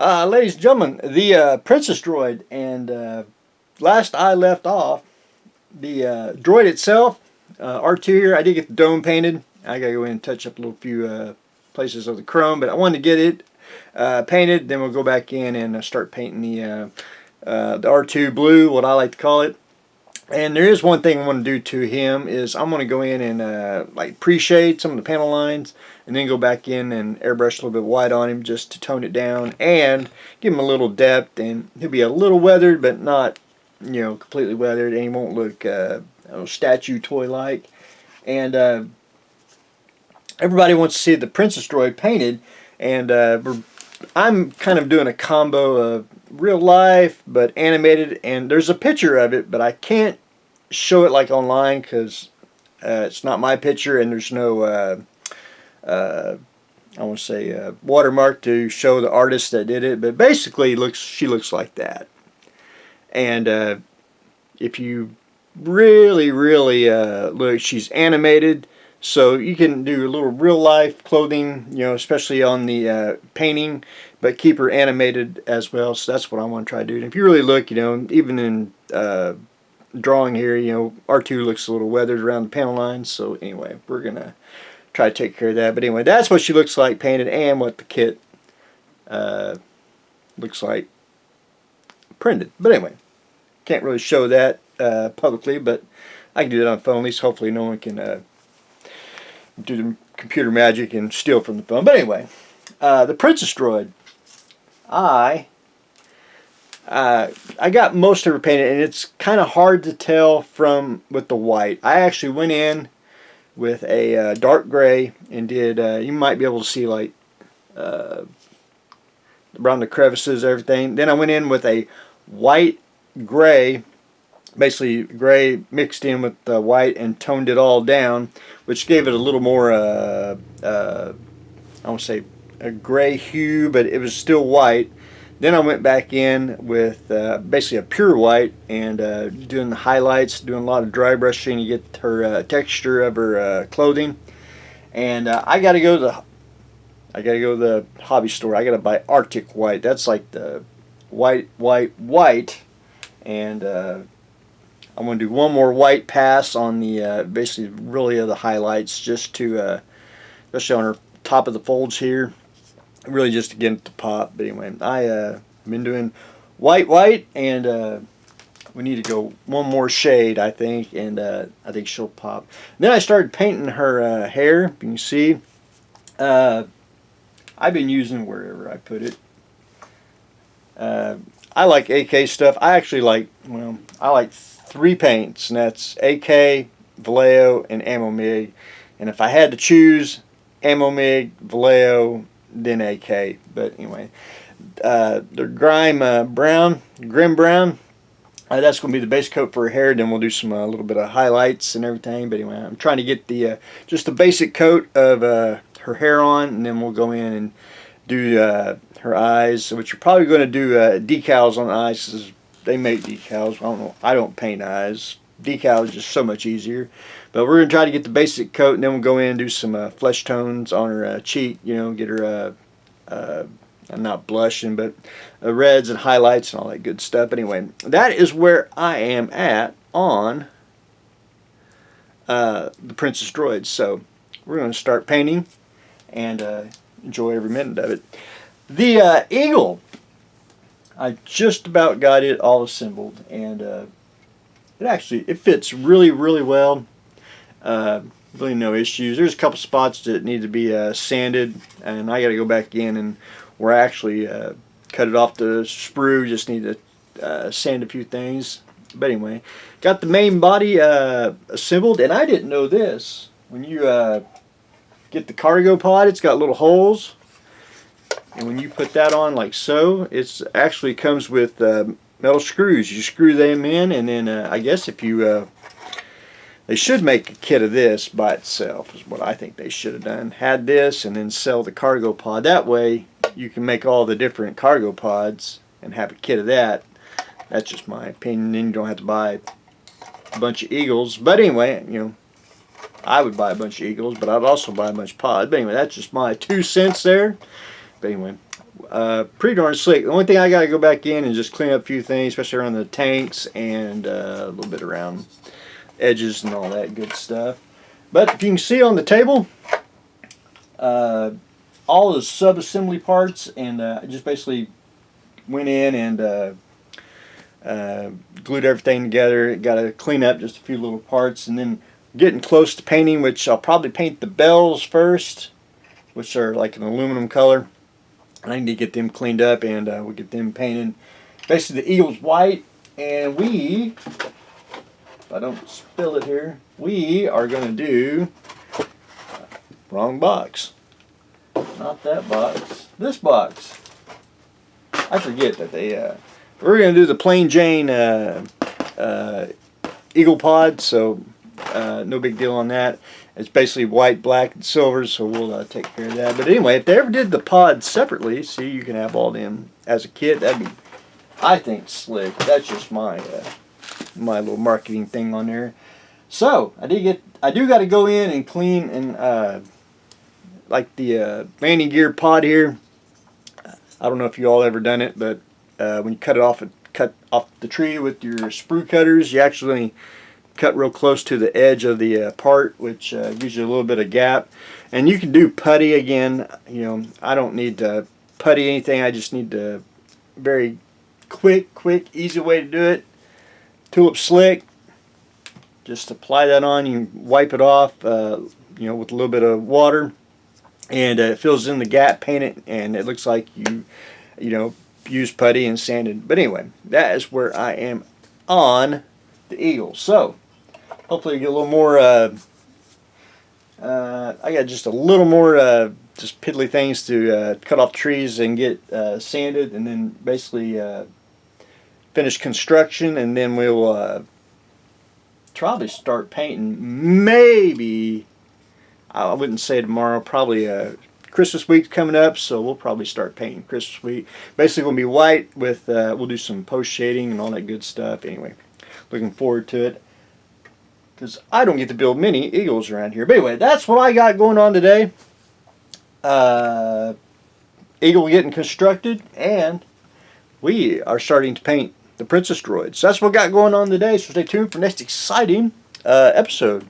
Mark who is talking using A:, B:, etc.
A: Ladies and gentlemen, the Princess Droid, and last I left off, the droid itself, R2 here, I did get the dome painted. I gotta go in and touch up a little few places of the chrome, but I wanted to get it painted. Then we'll go back in and start painting the R2 blue, what I like to call it. And there is one thing I want to do to him is I'm going to go in and like pre-shade some of the panel lines, and then go back in and airbrush a little bit white on him just to tone it down and give him a little depth. And he'll be a little weathered, but not, completely weathered, and he won't look statue toy like. And everybody wants to see the Princess Droid painted, and I'm kind of doing a combo of real life but animated, and there's a picture of it, but I can't show it like online because it's not my picture, and there's no I want to say watermark to show the artist that did it. But basically she looks like that. And if you really look, she's animated, so you can do a little real life clothing, especially on the painting, but keep her animated as well. So that's what I want to try to do. And if you really look, even in drawing here, R2 looks a little weathered around the panel lines. So anyway, we're gonna try to take care of that. But anyway, that's what she looks like painted, and what the kit looks like printed. But anyway, can't really show that publicly, but I can do that on phone. At least hopefully no one can do the computer magic and steal from the phone. But anyway, the Princess Droid, I got most of her painted, and it's kind of hard to tell with the white. I actually went in with a dark gray and did, you might be able to see like around the crevices, everything. Then I went in with a white gray, basically gray mixed in with the white, and toned it all down, which gave it a little more I won't say a gray hue, but it was still white. Then I went back in with basically a pure white, and doing the highlights, doing a lot of dry brushing to get her texture of her clothing. And I got to go to the hobby store. I got to buy Arctic White. That's like the white, and I'm going to do one more white pass on the basically really of the highlights, just to especially on her top of the folds here, really just to get it to pop. But anyway, I've been doing white, and we need to go one more shade, I think, and I think she'll pop. And then I started painting her hair. You can see I've been using, wherever I put it, I like AK stuff. I actually like, I like 3 paints, and that's AK, Vallejo, and Ammo MIG. And if I had to choose, Ammo MIG, Vallejo, then AK. But anyway, the Grim Brown, that's going to be the base coat for her hair. Then we'll do some little bit of highlights and everything. But anyway, I'm trying to get the just the basic coat of her hair on, and then we'll go in and do her eyes, which you're probably going to do decals on the eyes, because they make decals. I don't know. I don't paint eyes. Decal is just so much easier. But we're going to try to get the basic coat, and then we'll go in and do some flesh tones on her cheek, get her, not blushing, but reds and highlights and all that good stuff. But anyway, that is where I am at on the Princess Droid. So we're going to start painting and enjoy every minute of it. The eagle, I just about got it all assembled, and it fits really well. Really no issues. There's a couple spots that need to be sanded, and I got to go back in and where I actually cut it off the sprue. Just need to sand a few things. But anyway, got the main body assembled, and I didn't know this. When you get the cargo pod, it's got little holes, and when you put that on like so, it actually comes with metal screws. You screw them in, and then I guess if you they should make a kit of this by itself, is what I think they should have done. Had this and then sell the cargo pod. That way you can make all the different cargo pods and have a kit of that. That's just my opinion. Then you don't have to buy a bunch of eagles. But anyway, I would buy a bunch of eagles, but I'd also buy a bunch of pods. But anyway, that's just my 2 cents there. But anyway, pretty darn slick. The only thing I got to go back in and just clean up a few things, especially around the tanks and a little bit around edges and all that good stuff. But if you can see on the table, all the sub-assembly parts, and I just basically went in and glued everything together. Got to clean up just a few little parts, and then getting close to painting, which I'll probably paint the bells first, which are like an aluminum color. I need to get them cleaned up, and we'll get them painted. Basically, the eagle's white, and we, if I don't spill it here, we are going to do, wrong box, not that box, this box. I forget that they, we're going to do the plain Jane eagle pod, so no big deal on that. It's basically white, black, and silver, so we'll take care of that. But anyway, if they ever did the pod separately, see, you can have all them as a kit. That'd be, I think, slick. That's just my my little marketing thing on there. So I do got to go in and clean and like the landing gear pod here. I don't know if you all ever done it, but when you cut off the tree with your sprue cutters, you actually cut real close to the edge of the part, which gives you a little bit of gap. And you can do putty again. You know, I don't need to putty anything. I just need to very quick, easy way to do it. Tulip slick. Just apply that on. You wipe it off, you know, with a little bit of water, and it fills in the gap. Paint it, and it looks like you know, used putty and sanded. But anyway, that is where I am on the eagle. So hopefully you get a little more I got just a little more just piddly things to cut off trees and get sanded, and then basically finish construction, and then we'll probably start painting. Maybe, I wouldn't say tomorrow, probably Christmas week's coming up, so we'll probably start painting Christmas week. Basically going to be white with we'll do some post shading and all that good stuff. Anyway, looking forward to it, because I don't get to build many eagles around here. But anyway, that's what I got going on today. Eagle getting constructed, and we are starting to paint the Princess Droid. So that's what we got going on today. So stay tuned for next exciting episode.